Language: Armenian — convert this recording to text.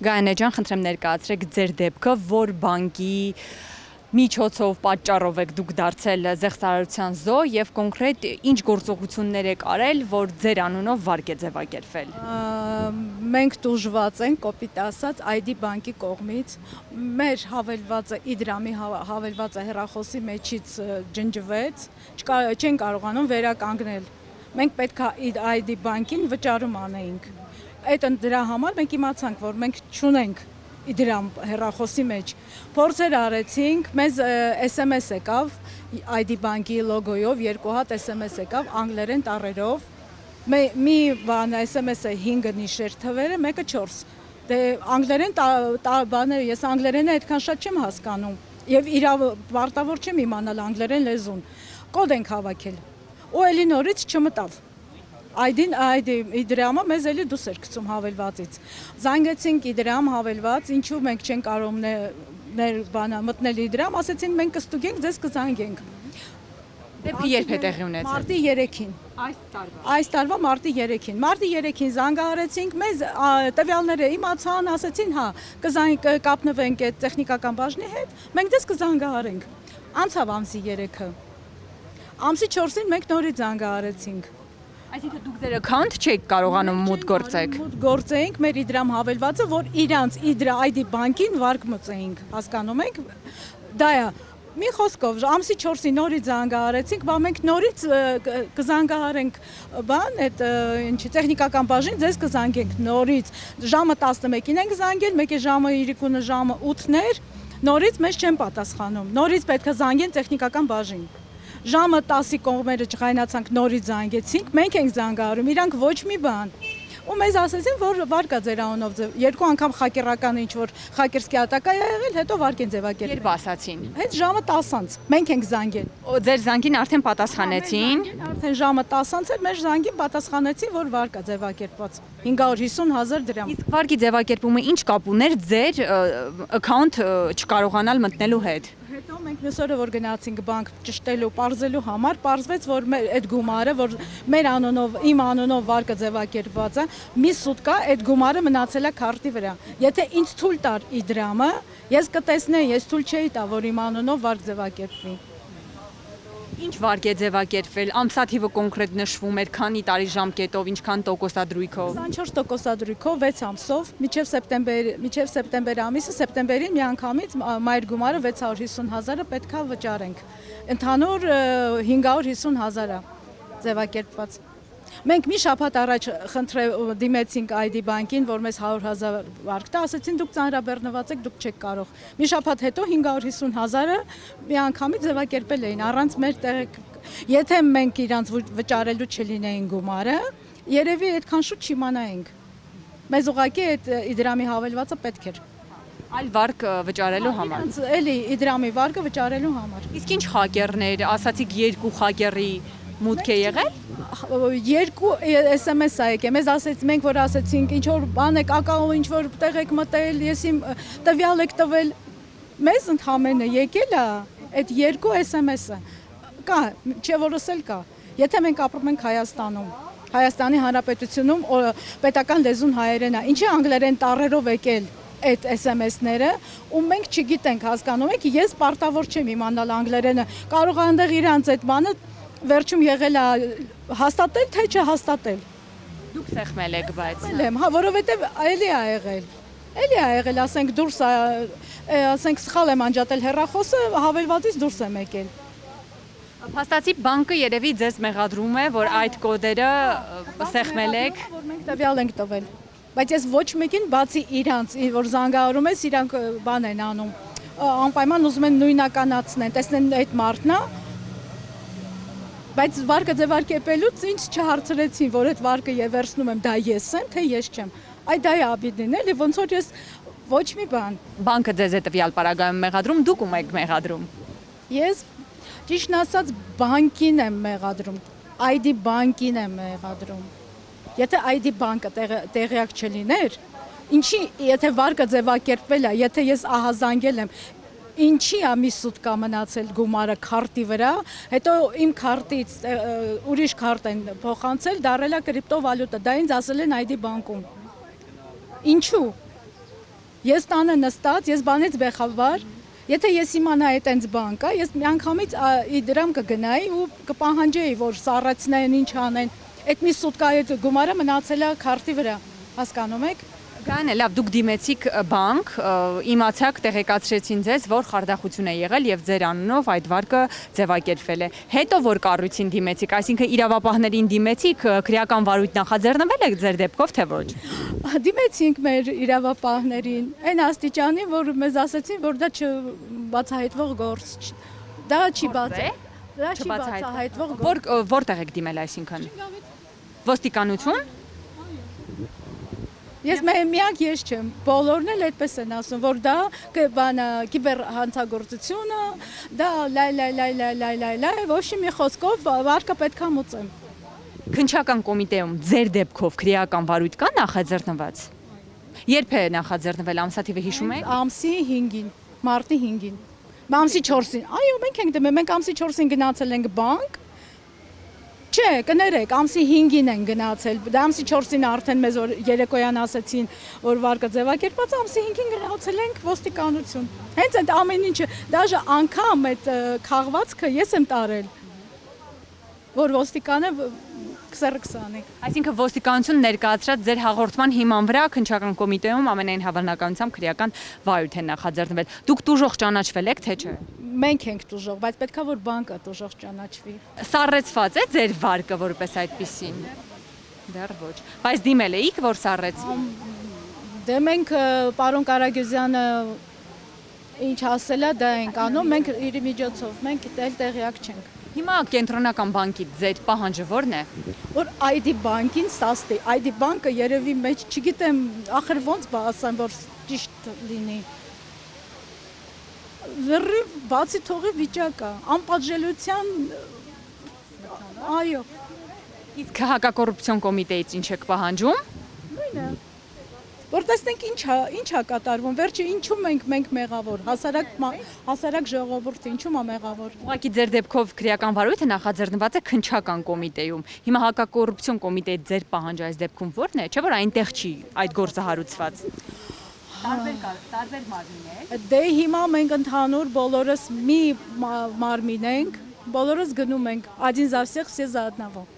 Գայանե ջան, խնդրեմ ներկայացրեք ձեր դեպքը, որ բանկի միջոցով պատճառով եք դուք դարձել զեղծարարության զոհ եւ կոնկրետ ինչ գործողություններ եք արել, որ ձեր անունով վարկ է ձևակերպվել։ Մենք տուժված ենք, կոպիտ ասած, ID բանկի կողմից։ Մեր հավելվածը Իդրամի հավելվածը հեռախոսի մեջից ջնջվեց, չեն կարողանում վերականգնել։ Մենք պետք է ID բանկին վճարում անեինք։ Այդ դրա համար մենք իմացանք, որ մենք չունենք Իդրամ հեռախոսի մեջ։ Փորձեր արեցինք, մեզ SMS եկավ ID բանկի լոգոյով, 2 հատ SMS եկավ անգլերեն տառերով։ Մի բան SMS-ը 5 նիշեր թվերը, մեկը 4։ Դե անգլերեն բաները ես անգլերենը այդքան շատ չեմ հասկանում եւ պարտավոր չեմ իմանալ անգլերեն լեզուն։ Կոդ ենք հավաքել։ Ու էլի նորից չմտավ։ Իդրամը մեզ էլի դուս էր գցում հավելվածից։ Զանգեցինք Իդրամ հավելված, ինչու մենք չենք կարող մտնել Իդրամ, ասեցին մենք կստուգենք, ձեզ կզանգենք։ Դեպի երբ է տեղի ունեցել։ Մարտի 3-ին։ Այս տարվա մարտի 3-ին։ Մարտի 3-ին զանգահարեցինք, մեզ տվյալները իմացան, ասեցին, հա, կկապնվենք այդ տեխնիկական բաժնի հետ, մենք ձեզ կզանգահարենք։ Անցավ ամսի 3-ը։ Ամսի 4-ին մենք նորից զանգահարեցինք։ Այսինքն դուք ձեր account չեք կարողանում մուտք գործեք։ Մուտք գործեինք մեր Իդրամ հավելվածը, որ իրանց ID բանկին վարկ մուծեինք, հասկանում եք։ Դա է։ Մի խոսքով ամսի 4-ին նորից զանգահարեցինք, բա մենք նորից կզանգահարենք բան, այդ ինչի տեխնիկական բաժին ձեզ կզանգենք նորից։ Ժամը 11-ին ենք զանգել, մեկը ժամը 3-ը ժամը 8-ն էր, նորից մեզ չեն պատասխանում։ Նորից պետք է զանգեն տեխնիկական բաժին։ Ժամը 10-ի կողմերը չղայնացանք, նորից զանգեցինք, մենք ենք զանգահարում, իրանք ոչ մի բան։ Ու մեզ ասեցին, որ վարկա ձեր անունով, 2 անգամ խակերական ինչ-որ խակերսկի ատակա եղել, հետո վարկ են ձևակերպել։ Երբ ասացին։ Հետ ժամը 10-անց, մենք ենք զանգել։ Ձեր զանգին արդեն պատասխանեցին։ Արդեն ժամը 10-անց էր, մեր զանգին պատասխանեցին, որ վարկա ձևակերպված 550,000 դրամ։ Իսկ վարկի ձևակերպումը ինչ կապ ուներ ձեր account չկարողանալ մտնելու հետ։ Հետո մենք մյուսօրը որ գնացինք բանկ ճշտելու, պարզելու համար, պարզվեց, որ այդ գումարը, որ մեր անունով, իմ անունով վարկը ձևակերպված է, մի սուտկա այդ գումարը մնացել է քարտի վրա։ Եթե ինձ թույլ տար Իդրամը, ես կտեսնեի, ես թույլ չէի տա, որ իմ անունով վարկ ձևակերպվի։ Ինչ վարկ է ձևակերպվել, ամսաթիվը կոնկրետ նշվում էր, քանի տարի ժամկետով, ինչքան տոկոսադրույքով։ 24 տոկոսադրույքով 6 ամսով, մինչև սեպտեմբեր ամիսը, սեպտեմբերին միանգամից մայր գումարը 650,000-ը պետքա վճարենք։ Ընդհանուր 550,000-ը ձևակերպված։ Մենք մի շաբաթ առաջ դիմեցինք ID բանկին, որ մեզ 100,000 վարկ տա, ասեցին դուք ծանրաբեռնված եք, դուք չեք կարող։ Մի շաբաթ հետո 550,000-ը միանգամից ձևակերպել էին առանց մեր տեղ։ Եթե մենք իրանց վճարելու չլինեին գումարը, երևի այդքան շուտ չիմանայինք։ Մեզ ուղղակի այդ Իդրամի հավելվածը պետք էր։ Այլ վարկ վճարելու համար։ Էլի Իդրամի վարկը վճարելու համար։ Իսկ ինչ խակերներ, ասացիք 2 խակերի մուտք է եղել։ 2 SMS ա եկել, մեզ ասեց, մենք որ ասեցինք, ինչ որ բան եք, ակաով ինչ որ տեղ եք մտել, ես իմ տվյալ եք տվել, մեզ ընդհանրապես եկել է այդ 2 SMS-ը։ Կա, չէ որս էլ կա։ Եթե մենք ապրում ենք Հայաստանում, Հայաստանի Հանրապետությունում պետական լեզուն հայերեն է, ինչի անգլերեն տառերով եկել այդ SMS-ները, ու մենք չգիտենք, հասկանում եք, ես պարտավոր չեմ իմանալ անգլերենը, կարող է այնտեղ իրանց այդ բանը վերջում եղել է հաստատել, թե չհաստատել։ Դուք սեղմել եք, բայց։ Հա, որովհետև էլի ա եղել։ Էլի ա եղել, ասենք դուրս է, ասենք սխալ եմ անջատել հեռախոսը, հավելվածից դուրս եմ եկել։ Փաստացի բանկը երևի ձեզ մեղադրում է, որ այդ կոդերը սեղմել եք։ Որ մենք տվյալ ենք տվել։ Բայց ես ոչ մեկին բացի իրանց, որ զանգահարում ես, իրանք բան են անում։ Անպայման ուզում են նույնականացնեն, տեսնեն այդ մարդն է։ Բայց վարկը ձևակերպելուց ինձ չհարցրեցին, որ այդ վարկը եւ վերցնում եմ, դա ես եմ, թե ես չեմ։ Այ դա է աբիդին, էլի ոնց որ ես ոչ մի բան։ Բանկը ձեզ է տվյալ պարագայում մեղադրում, դուք ում եք մեղադրում։ Ես ճիշտն ասած բանկին եմ մեղադրում, ID բանկին եմ մեղադրում։ Եթե ID բանկը տեղյակ չլիներ, ինչի, եթե վարկը ձևակերպվել է, եթե ես ահազանգել եմ, ինչի է մի սուտկա մնացել գումարը քարտի վրա, հետո իմ քարտից ուրիշ քարտ են փոխանցել, դարել է կրիպտովալյուտա, դա ինձ ասել են ID բանկում։ Ինչու։ Ես տանը նստած, ես բանից բեխաբար, եթե ես իմանայի այտենց բան կա, ես միանգամից իդրամ կգնայի ու կպահանջեի, որ սառեցնեն, ինչ անեն։ Այդ մի սուտկայի գումարը մնացել է քարտի վրա, հասկանում եք։ Գան է, լավ, դուք դիմեցիք բանկ, իմացաք, տեղեկացրեցին ձեզ, որ խարդախություն է եղել եւ ձեր անունով այդ վարկը ձևակերպվել է։ Հետո որ կառույցին դիմեցիք, այսինքն իրավապահներին դիմեցիք, քրեական վարույթ նախաձեռնվել է ձեր դեպքով թե ոչ։ Դիմեցինք մեր իրավապահներին, այն աստիճանի, որ մեզ ասացին, որ դա չբացահայտվող գործ, դա չի բացահայտվող գործ։ Որտեղ եք դիմել այսինքն։ Ոստիկանություն։ Ես միակ ես չեմ, բոլորն էլ այդպես են ասում, որ դա կիբեր հանցագործությունը, դա լայ, ոչի մի խոսքով վարկը պետք է մուծեմ։ Քննչական կոմիտեում ձեր դեպքով քրեական վարույթ կա նախաձեռնված։ Երբ է նախաձեռնվել ամսաթիվը հիշում եք։ Ամսի 5-ին, մարտի 5-ին։ Ամսի 4-ին։ Այո, մենք ենք դիմել, մենք ամսի 4-ին գնացել ենք բանկ։ Չէ, կներեք, ամսի 5-ին են գնացել, դա ամսի 4-ին արդեն մեզ երեկոյան ասեցին, որ վարկը ձևակերպված, ամսի 5-ին գնացել ենք ոստիկանություն։ Հենց այդ ամեն ինչը, դաժե անգամ այդ քաղվածքը ես եմ տարել, որ ոստիկանը քսանի։ Այսինքն ոստիկանություն ներկայացրած ձեր հաղորդման հիման վրա քննչական կոմիտեում ամենայն հավանականությամբ քրեական վարույթ է նախաձեռնվել։ Դուք տուժող ճանաչվել եք, թե չէ։ Մենք ենք տուժող, բայց պետքա որ բանկը տուժող ճանաչվի։ Սառեցված է ձեր վարկը որպես այդպեսին։ Դեռ ոչ։ Բայց դիմել էիք, որ սառեցի։ Դե մենք պարոն Կարագյուզյանը ինչ ասել է, դա ենք անում, մենք իր միջոցով, մենք էլ տեղյակ չենք։ Հիմա կենտրոնական բանկի ձեր պահանջը ո՞րն է։ Որ ID բանկին սաստի, ID բանկը երևի մեջ, չգիտեմ, ախր ոնց ասեմ, որ ճիշտ լինի։ Լրիվ բացի թողի վիճակա, անպատժելիության, այո։ Իսկ հակակոռուպցիոն կոմիտեից ինչ եք պահանջում։ Նույնը։ Որ տեսնենք ինչ է կատարվում, վերջը ինչու մենք մեղավոր, հասարակ ժողովուրդը ինչու՞մ է մեղավոր։ Ուղղակի ձեր դեպքով քրեական վարույթը նախաձեռնված է քննչական կոմիտեում։ Հիմա հակակոռուպցիոն կոմիտեի ձեր պահանջը այս դեպքում ո՞րն է, չէ՞ որ այնտեղ չի այդ գործը հարուցված։ Տարբեր մարմիններ։ Դե հիմա մենք ընդհանուր բոլորս մի մարմին ենք, բոլորս գնում ենք, один за всех, все за одного։